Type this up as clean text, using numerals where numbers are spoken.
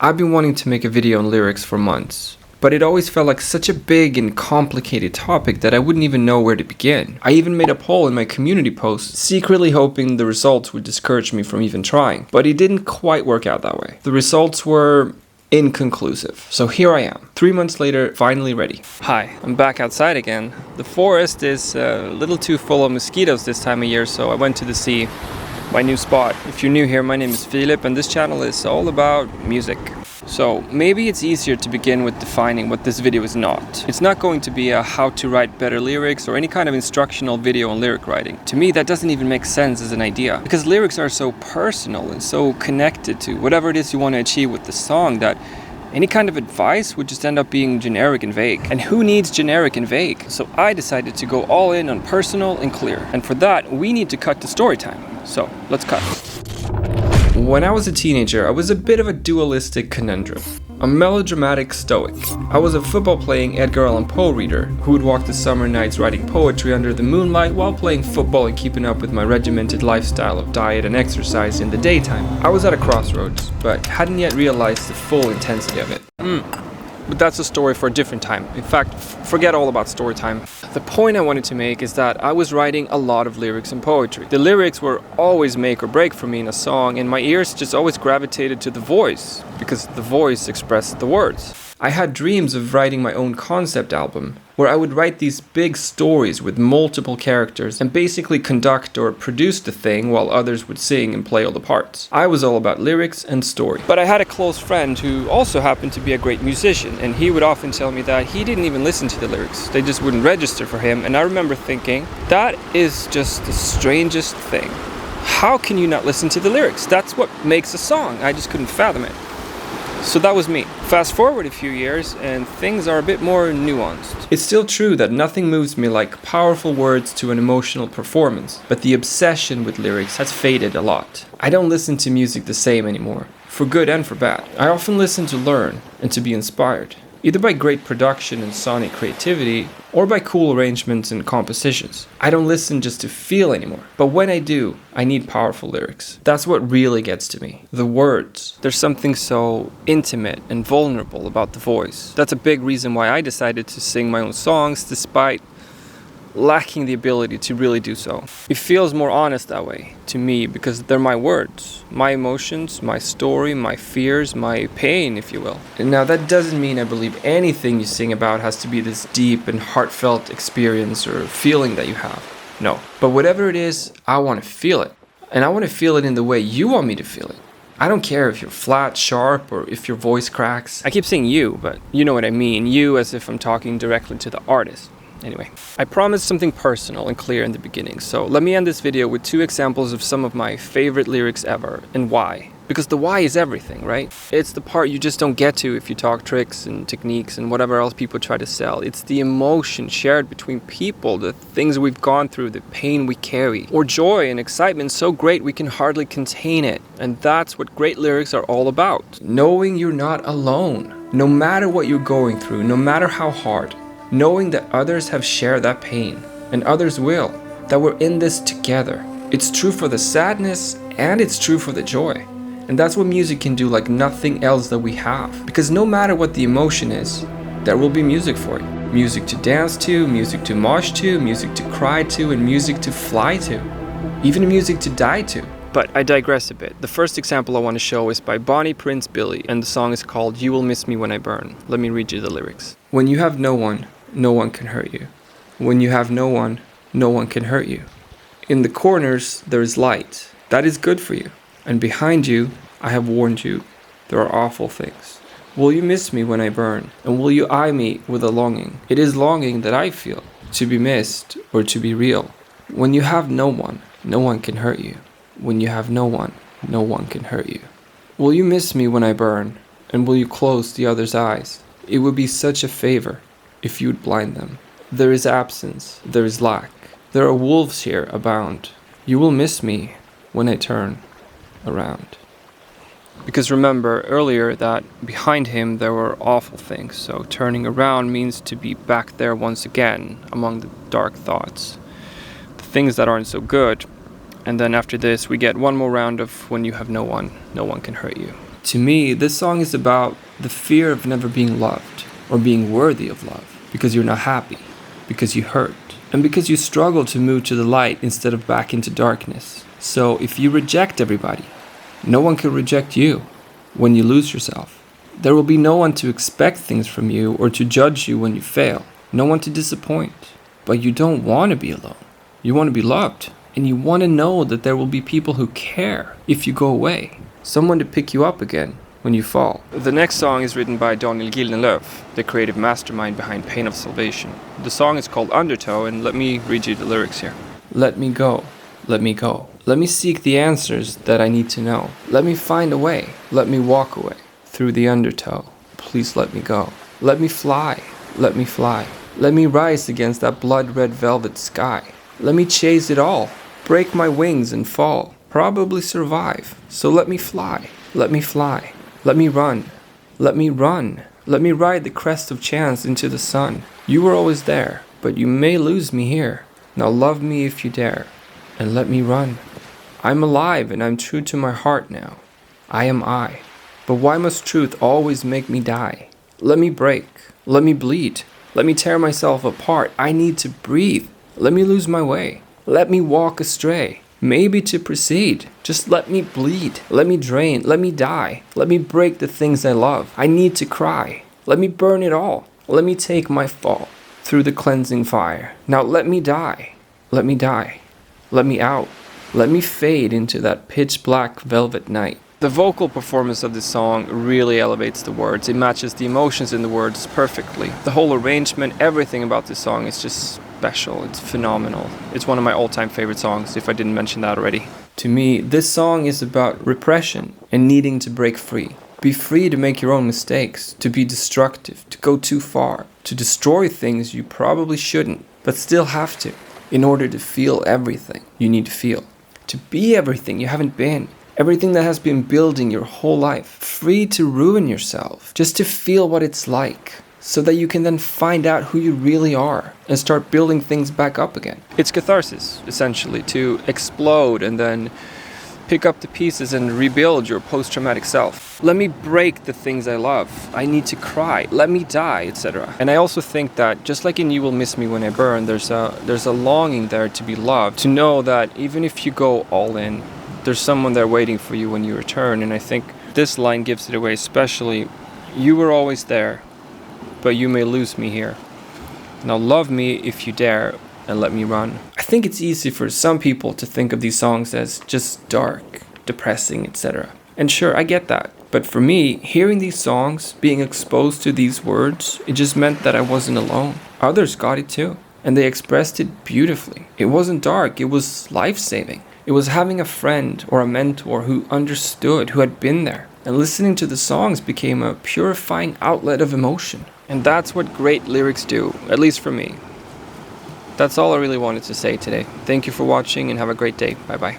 I've been wanting to make a video on lyrics for months, but it always felt like such a big and complicated topic that I wouldn't even know where to begin. I even made a poll in my community post, secretly hoping the results would discourage me from even trying, but it didn't quite work out that way. The results were inconclusive. So here I am, 3 months later, finally ready. Hi, I'm back outside again. The forest is a little too full of mosquitoes this time of year, so I went to the sea, my new spot. If you're new here, my name is Philip, and this channel is all about music. So maybe it's easier to begin with defining what this video is not. It's not going to be a how to write better lyrics or any kind of instructional video on lyric writing. To me, that doesn't even make sense as an idea, because lyrics are so personal and so connected to whatever it is you want to achieve with the song that any kind of advice would just end up being generic and vague. And who needs generic and vague? So I decided to go all in on personal and clear. And for that, we need to cut to story time. So let's cut. When I was a teenager, I was a bit of a dualistic conundrum. A melodramatic stoic. I was a football-playing Edgar Allan Poe reader who would walk the summer nights writing poetry under the moonlight while playing football and keeping up with my regimented lifestyle of diet and exercise in the daytime. I was at a crossroads, but hadn't yet realized the full intensity of it. But that's a story for a different time. In fact, forget all about story time. The point I wanted to make is that I was writing a lot of lyrics and poetry. The lyrics were always make or break for me in a song, and my ears just always gravitated to the voice, because the voice expressed the words. I had dreams of writing my own concept album, where I would write these big stories with multiple characters and basically conduct or produce the thing while others would sing and play all the parts. I was all about lyrics and story. But I had a close friend who also happened to be a great musician, and he would often tell me that he didn't even listen to the lyrics. They just wouldn't register for him, and I remember thinking, that is just the strangest thing. How can you not listen to the lyrics? That's what makes a song. I just couldn't fathom it. So that was me. Fast forward a few years and things are a bit more nuanced. It's still true that nothing moves me like powerful words to an emotional performance, but the obsession with lyrics has faded a lot. I don't listen to music the same anymore, for good and for bad. I often listen to learn and to be inspired, either by great production and sonic creativity, or by cool arrangements and compositions. I don't listen just to feel anymore, but when I do, I need powerful lyrics. That's what really gets to me, the words. There's something so intimate and vulnerable about the voice. That's a big reason why I decided to sing my own songs, despite lacking the ability to really do so. It feels more honest that way to me because they're my words, my emotions, my story, my fears, my pain, if you will. And now that doesn't mean I believe anything you sing about has to be this deep and heartfelt experience or feeling that you have. No. But whatever it is, I want to feel it. And I want to feel it in the way you want me to feel it. I don't care if you're flat, sharp, or if your voice cracks. I keep saying you, but you know what I mean. You as if I'm talking directly to the artist. Anyway, I promised something personal and clear in the beginning, so let me end this video with 2 examples of some of my favorite lyrics ever, and why. Because the why is everything, right? It's the part you just don't get to if you talk tricks and techniques and whatever else people try to sell. It's the emotion shared between people, the things we've gone through, the pain we carry, or joy and excitement so great we can hardly contain it. And that's what great lyrics are all about. Knowing you're not alone. No matter what you're going through, no matter how hard. Knowing that others have shared that pain, and others will, that we're in this together. It's true for the sadness, and it's true for the joy. And that's what music can do like nothing else that we have. Because no matter what the emotion is, there will be music for it. Music to dance to, music to mosh to, music to cry to, and music to fly to. Even music to die to. But I digress a bit. The first example I want to show is by Bonnie Prince Billy, and the song is called You Will Miss Me When I Burn. Let me read you the lyrics. When you have no one can hurt you. When you have no one can hurt you. In the corners there is light. That is good for you. And behind you, I have warned you, there are awful things. Will you miss me when I burn? And will you eye me with a longing? It is longing that I feel, to be missed or to be real. When you have no one can hurt you. When you have no one can hurt you. Will you miss me when I burn? And will you close the other's eyes? It would be such a favor if you'd blind them. There is absence, there is lack. There are wolves here abound. You will miss me when I turn around. Because remember earlier that behind him there were awful things, so turning around means to be back there once again among the dark thoughts. The things that aren't so good. And then after this we get one more round of when you have no one can hurt you. To me, this song is about the fear of never being loved or being worthy of love because you're not happy, because you hurt, and because you struggle to move to the light instead of back into darkness. So if you reject everybody, no one can reject you when you lose yourself. There will be no one to expect things from you or to judge you when you fail, no one to disappoint. But you don't want to be alone. You want to be loved, and you want to know that there will be people who care if you go away. Someone to pick you up again when you fall. The next song is written by Daniel Gildenlöv, the creative mastermind behind Pain of Salvation. The song is called Undertow, and let me read you the lyrics here. Let me go, let me go. Let me seek the answers that I need to know. Let me find a way, let me walk away through the undertow. Please let me go. Let me fly, let me fly. Let me rise against that blood-red velvet sky. Let me chase it all, break my wings and fall. Probably survive, so let me fly, let me fly. Let me run, let me run. Let me ride the crest of chance into the sun. You were always there, but you may lose me here. Now love me if you dare, and let me run. I'm alive and I'm true to my heart now. I am I. But why must truth always make me die? Let me break, let me bleed. Let me tear myself apart. I need to breathe. Let me lose my way. Let me walk astray. Maybe to proceed. Just let me bleed. Let me drain. Let me die. Let me break the things I love. I need to cry. Let me burn it all. Let me take my fall through the cleansing fire. Now let me die. Let me die. Let me out. Let me fade into that pitch black velvet night. The vocal performance of this song really elevates the words. It matches the emotions in the words perfectly. The whole arrangement, everything about this song is just special. It's phenomenal. It's one of my all-time favorite songs, if I didn't mention that already. To me, this song is about repression and needing to break free. Be free to make your own mistakes, to be destructive, to go too far, to destroy things you probably shouldn't, but still have to, in order to feel everything you need to feel. To be everything you haven't been. Everything that has been building your whole life. Free to ruin yourself, just to feel what it's like, so that you can then find out who you really are and start building things back up again. It's catharsis, essentially, to explode and then pick up the pieces and rebuild your post-traumatic self. Let me break the things I love. I need to cry. Let me die, etc. And I also think that, just like in You Will Miss Me When I Burn, there's a longing there to be loved, to know that even if you go all in, there's someone there waiting for you when you return. And I think this line gives it away especially. You were always there, but you may lose me here. Now love me if you dare, and let me run. I think it's easy for some people to think of these songs as just dark, depressing, etc. And sure, I get that. But for me, hearing these songs, being exposed to these words, it just meant that I wasn't alone. Others got it too, and they expressed it beautifully. It wasn't dark, it was life-saving. It was having a friend or a mentor who understood, who had been there. And listening to the songs became a purifying outlet of emotion. And that's what great lyrics do, at least for me. That's all I really wanted to say today. Thank you for watching and have a great day. Bye bye.